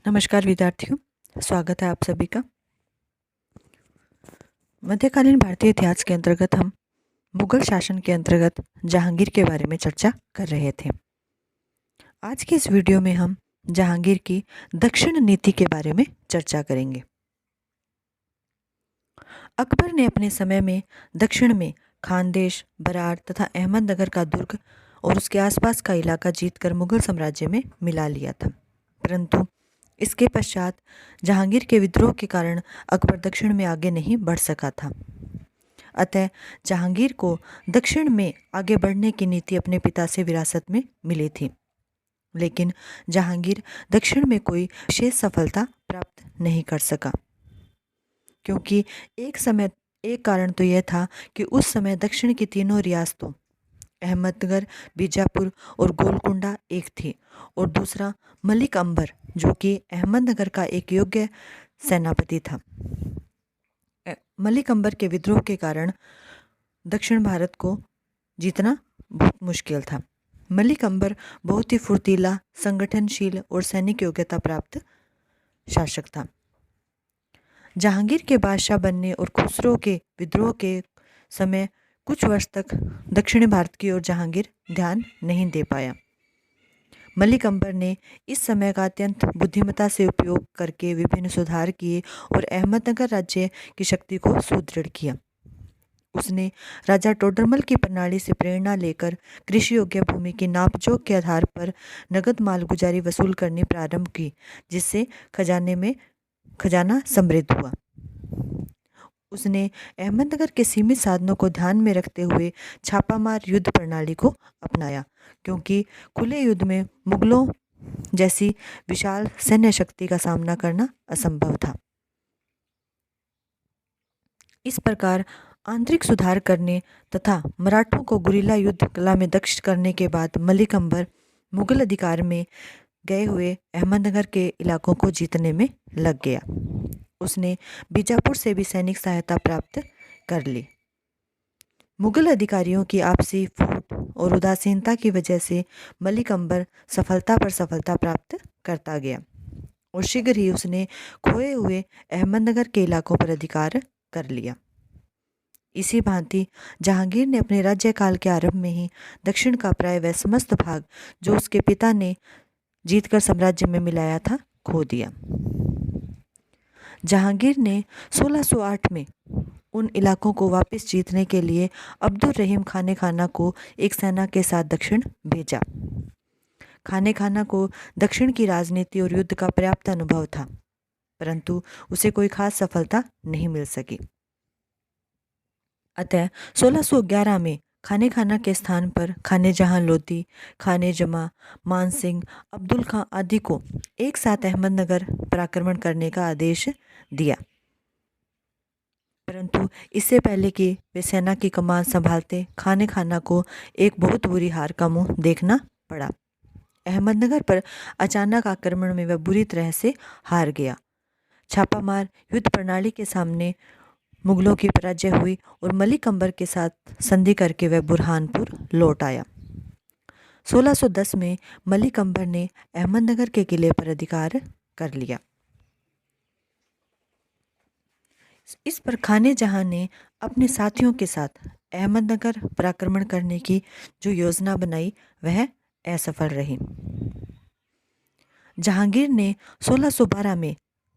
नमस्कार विद्यार्थियों, स्वागत है आप सभी का। मध्यकालीन भारतीय इतिहास के अंतर्गत हम मुगल शासन के अंतर्गत जहांगीर के बारे में चर्चा कर रहे थे। आज के इस वीडियो में हम जहांगीर की दक्षिण नीति के बारे में चर्चा करेंगे। अकबर ने अपने समय में दक्षिण में खानदेश, बरार तथा अहमदनगर का दुर्ग और उसके आसपास का इलाका जीतकर मुगल साम्राज्य में मिला लिया था, परंतु इसके पश्चात जहांगीर के विद्रोह के कारण अकबर दक्षिण में आगे नहीं बढ़ सका था। अतः जहांगीर को दक्षिण में आगे बढ़ने की नीति अपने पिता से विरासत में मिली थी, लेकिन जहांगीर दक्षिण में कोई विशेष सफलता प्राप्त नहीं कर सका, क्योंकि एक कारण तो यह था कि उस समय दक्षिण की तीनों रियासतों अहमदनगर, बीजापुर और गोलकुंडा एक थी, और दूसरा मलिक अंबर, जो कि अहमदनगर का एक योग्य सेनापति था। मलिक अंबर के विद्रोह के कारण दक्षिण भारत को जीतना बहुत मुश्किल था। मलिक अंबर बहुत ही फुर्तीला, संगठनशील और सैनिक योग्यता प्राप्त शासक था। जहांगीर के बादशाह बनने और खुसरो के विद्रोह के समय कुछ वर्ष तक दक्षिणी भारत की ओर जहांगीर ध्यान नहीं दे पाया। मलिक अंबर ने इस समय का अत्यंत बुद्धिमत्ता से उपयोग करके विभिन्न सुधार किए और अहमदनगर राज्य की शक्ति को सुदृढ़ किया। उसने राजा टोडरमल की प्रणाली से प्रेरणा लेकर कृषि योग्य भूमि की नापजोख के आधार पर नगद मालगुजारी वसूल करनी प्रारंभ की, जिससे खजाना समृद्ध हुआ। उसने अहमदनगर के सीमित साधनों को ध्यान में रखते हुए छापामार युद्ध प्रणाली को अपनाया, क्योंकि खुले युद्ध में मुगलों जैसी विशाल सैन्य शक्ति का सामना करना असंभव था। इस प्रकार आंतरिक सुधार करने तथा मराठों को गुरिल्ला युद्ध कला में दक्ष करने के बाद मलिक अंबर मुगल अधिकार में गए हुए अहमदनगर के इलाकों को जीतने में लग गया। उसने बीजापुर से भी सैनिक सहायता प्राप्त कर ली। मुगल अधिकारियों की आपसी फूट और उदासीनता की वजह से मलिक अंबर सफलता पर सफलता प्राप्त करता गया और शीघ्र ही उसने खोए हुए अहमदनगर के इलाकों पर अधिकार कर लिया। इसी भांति जहांगीर ने अपने राज्यकाल के आरंभ में ही दक्षिण का प्राय वह समस्त भाग जो उसके पिता ने जीतकर साम्राज्य में मिलाया था, खो दिया। जहांगीर ने 1608 में उन इलाकों को वापस जीतने के लिए अब्दुल रहीम खाने खाना को एक सेना के साथ दक्षिण भेजा। खाने खाना को दक्षिण की राजनीति और युद्ध का पर्याप्त अनुभव था, परंतु उसे कोई खास सफलता नहीं मिल सकी। अतः 1611 में खाने खाना के स्थान पर खाने जहां लोधी, खाने जमा, मान सिंह, अब्दुल खां आदि को एक साथ अहमदनगर पर आक्रमण करने का आदेश दिया, परंतु इससे पहले कि वे सेना की कमान संभालते खाने खाना को एक बहुत बुरी हार का मुंह देखना पड़ा। अहमदनगर पर अचानक आक्रमण में वह बुरी तरह से हार गया। छापामार युद्ध प्रणाली के सामने मुगलों की पराजय हुई और मलिक अंबर के साथ संधि करके वह बुरहानपुर लौट आया। 1610 में मलिक अंबर ने अहमदनगर के किले पर अधिकार कर लिया। इस पर खाने जहां ने अपने साथियों के साथ अहमदनगर पर आक्रमण करने की जो योजना बनाई वह असफल रही। जहांगीर ने 1612 में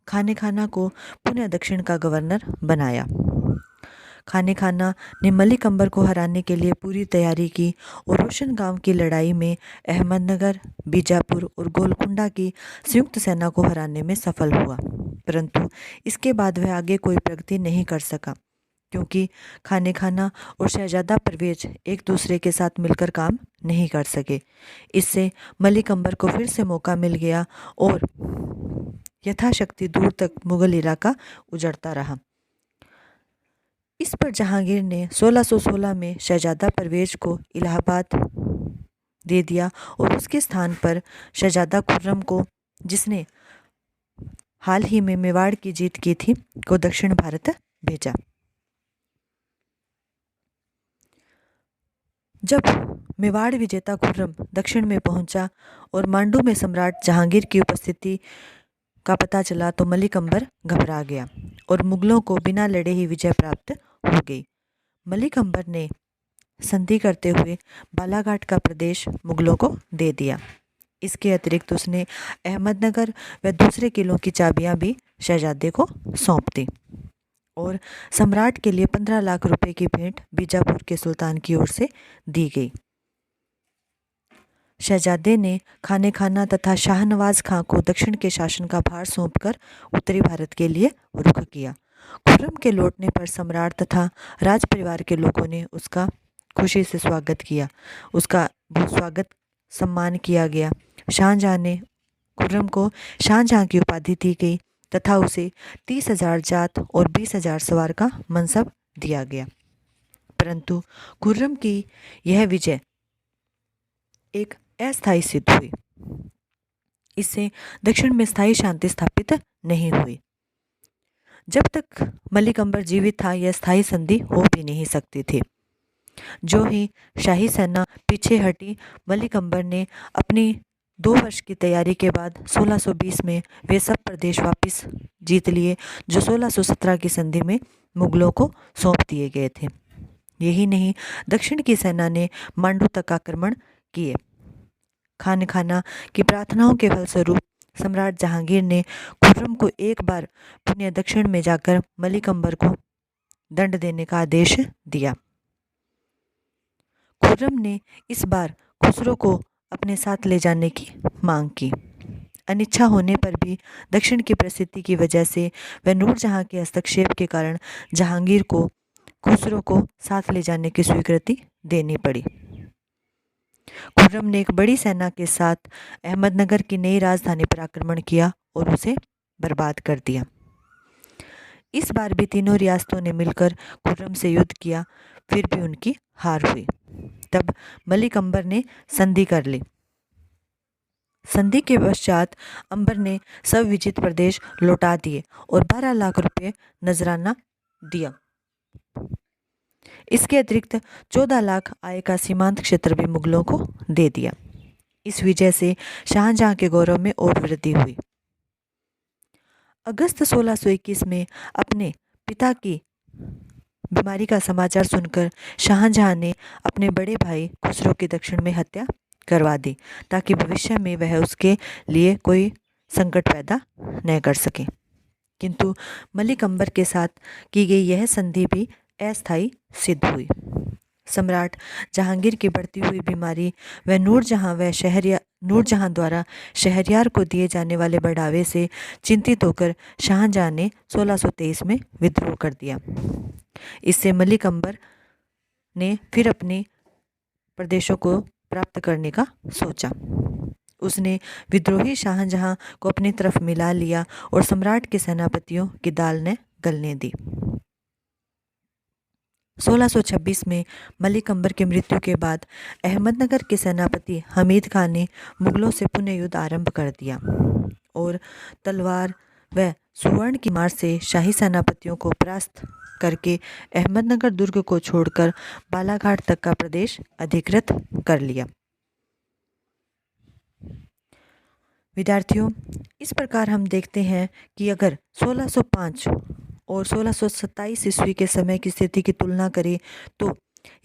खाने खाना को पुनः दक्षिण का गवर्नर बनाया। खाने खाना ने मलिक अंबर को हराने के लिए पूरी तैयारी की और रोशनगांव की लड़ाई में अहमदनगर, बीजापुर और गोलकुंडा की संयुक्त सेना को हराने में सफल हुआ, परंतु इसके बाद वह आगे कोई प्रगति नहीं कर सका, क्योंकि खाने खाना और शहजादा परवेज एक दूसरे के साथ मिलकर काम नहीं कर सके। इससे मलिक अंबर को फिर से मौका मिल गया और यथाशक्ति दूर तक मुगल इलाका उजड़ता रहा। इस पर जहांगीर ने 1616 में शहजादा परवेज को इलाहाबाद दे दिया और उसके स्थान पर शहजादा खुर्रम को, जिसने हाल ही में मेवाड़ की जीत की थी, को दक्षिण भारत भेजा। जब मेवाड़ विजेता खुर्रम दक्षिण में पहुंचा और मांडू में सम्राट जहांगीर की उपस्थिति का पता चला तो मलिक अंबर घबरा गया और मुगलों को बिना लड़े ही विजय प्राप्त हो गई। मलिक अंबर ने संधि करते हुए बालाघाट का प्रदेश मुगलों को दे दिया। इसके अतिरिक्त उसने अहमदनगर व दूसरे किलों की चाबियां भी शहजादे को सौंप दी और सम्राट के लिए 15 लाख रुपए की भेंट बीजापुर के सुल्तान की ओर से दी गई। शहजादे ने खाने खाना तथा शाहनवाज खां को दक्षिण के शासन का भार सौंपकर उत्तरी भारत के लिए रुख किया। खुर्रम के लौटने पर सम्राट तथा राज परिवार के लोगों ने उसका खुशी से स्वागत किया। उसका बहुत स्वागत सम्मान किया गया। शाहजहां ने खुर्रम को शाहजहां की उपाधि दी गई तथा उसे 30,000 जात और 20,000 सवार का मनसब दिया गया। परंतु खुर्रम की यह विजय एक अस्थायी सिद्ध हुई। इससे दक्षिण में स्थायी शांति स्थापित नहीं हुई। जब तक मलिक अंबर जीवित था यह स्थायी संधि हो भी नहीं सकती थी। जो ही शाही सेना पीछे हटी, मलिक अंबर ने अपनी 2 वर्ष की तैयारी के बाद 1620 में वे सब प्रदेश वापस जीत लिए जो 1617 की संधि में मुगलों को सौंप दिए गए थे। यही नहीं, दक्षिण की सेना ने मांडू तक आक्रमण किए। खान खाना की प्रार्थनाओं के फलस्वरूप सम्राट जहांगीर ने खुर्रम को एक बार पुनः दक्षिण में जाकर मलिक अंबर को दंड देने का आदेश दिया। खुर्रम ने इस बार खुसरो को अपने साथ ले जाने की मांग की। अनिच्छा होने पर भी दक्षिण की परिस्थिति की वजह से व नूरजहां के हस्तक्षेप के कारण जहांगीर को खुसरो को साथ ले जाने की स्वीकृति देनी पड़ी। खुर्रम ने एक बड़ी सेना के साथ अहमदनगर की नई राजधानी पर आक्रमण किया और उसे बर्बाद कर दिया। इस बार भी तीनों रियासतों ने मिलकर खुर्रम से युद्ध किया, फिर भी उनकी हार हुई। तब मलिक अंबर ने संधि कर ली। संधि के पश्चात अंबर ने सब विजित प्रदेश लौटा दिए और 12 लाख रुपए नजराना दिया। इसके अतिरिक्त 14 लाख आय का सीमांत क्षेत्र भी मुगलों को दे दिया। इस विजय से शाहजहां के गौरव में और वृद्धि हुई। अगस्त 1621 में अपने पिता की बीमारी का समाचार सुनकर शाहजहां ने अपने बड़े भाई खुसरो की दक्षिण में हत्या करवा दी ताकि भविष्य में वह उसके लिए कोई संकट पैदा न कर सके। किंतु मलिक अंबर के साथ की गई यह संधि भी अस्थायी सिद्ध हुई। सम्राट जहांगीर की बढ़ती हुई बीमारी व नूरजहां द्वारा शहरयार को दिए जाने वाले बढ़ावे से चिंतित होकर शाहजहां ने 1623 में विद्रोह कर दिया। इससे मलिक अंबर ने फिर अपने प्रदेशों को प्राप्त करने का सोचा। उसने विद्रोही शाहजहां को अपनी तरफ मिला लिया और सम्राट के सेनापतियों की दाल ने गलने दी। 1626 में मलिक अंबर की मृत्यु के बाद अहमदनगर के सेनापति हमीद खान ने मुगलों से पुनः युद्ध आरंभ कर दिया और तलवार व सुवर्ण की मार से शाही सेनापतियों को परास्त करके अहमदनगर दुर्ग को छोड़कर बालाघाट तक का प्रदेश अधिकृत कर लिया। विद्यार्थियों, इस प्रकार हम देखते हैं कि अगर 1605 और 1627 ईस्वी के समय की स्थिति की तुलना करें तो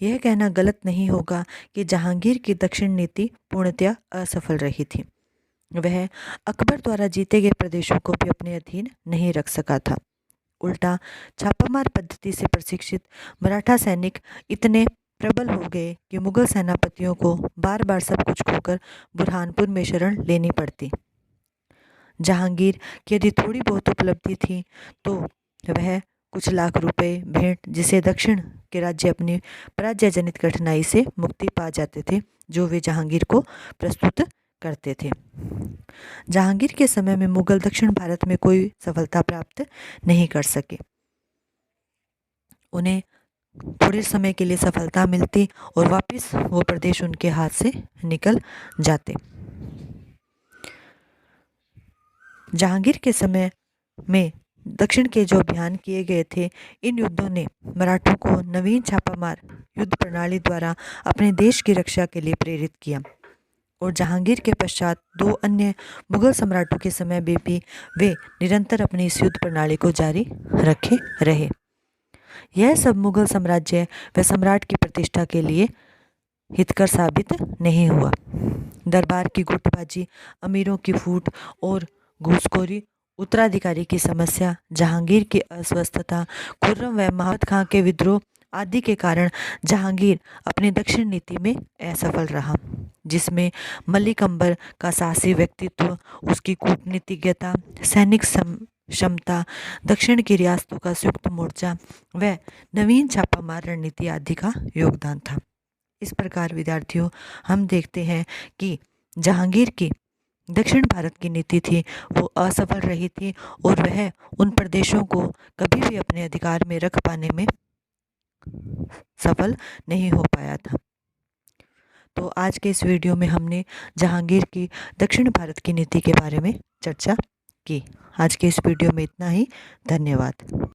यह कहना गलत नहीं होगा कि जहांगीर की दक्षिण नीति पूर्णतया असफल रही थी। वह अकबर द्वारा जीते गए प्रदेशों को भी अपने अधीन नहीं रख सका था। उल्टा छापामार पद्धति से प्रशिक्षित मराठा सैनिक इतने प्रबल हो गए कि मुगल सेनापतियों को बार बार सब कुछ खोकर बुरहानपुर में शरण लेनी पड़ती। जहांगीर की यदि थोड़ी बहुत उपलब्धि थी तो वह कुछ लाख रुपए भेंट, जिसे दक्षिण के राज्य अपनी पराजयजनित कठिनाई से मुक्ति पा जाते थे, जो वे जहांगीर को प्रस्तुत करते थे। जहांगीर के समय में मुगल दक्षिण भारत में कोई सफलता प्राप्त नहीं कर सके। उन्हें थोड़े समय के लिए सफलता मिलती और वापस वो प्रदेश उनके हाथ से निकल जाते। जहांगीर के समय में दक्षिण के जो अभियान किए गए थे, इन युद्धों ने मराठों को नवीन छापामार युद्ध प्रणाली द्वारा अपने देश की रक्षा के लिए प्रेरित किया और जहांगीर के पश्चात 2 अन्य मुगल सम्राटों के समय में भी वे निरंतर अपनी इस युद्ध प्रणाली को जारी रखे रहे। यह सब मुगल साम्राज्य व सम्राट की प्रतिष्ठा के लिए हितकर साबित नहीं हुआ। दरबार की गुटबाजी, अमीरों की फूट और घूसखोरी, उत्तराधिकारी की समस्या, जहांगीर की अस्वस्थता, खुर्रम व महमद खां के विद्रोह आदि के कारण जहांगीर अपनी दक्षिण नीति में असफल रहा, जिसमें मलिक अंबर का साहसी व्यक्तित्व, उसकी कूटनीतिज्ञता, सैनिक क्षमता, दक्षिण की रियासतों का संयुक्त मोर्चा व नवीन छापामार रणनीति आदि का योगदान था। इस प्रकार विद्यार्थियों, हम देखते हैं कि जहांगीर की दक्षिण भारत की नीति थी वो असफल रही थी और वह उन प्रदेशों को कभी भी अपने अधिकार में रख पाने में सफल नहीं हो पाया था। तो आज के इस वीडियो में हमने जहांगीर की दक्षिण भारत की नीति के बारे में चर्चा की। आज के इस वीडियो में इतना ही। धन्यवाद।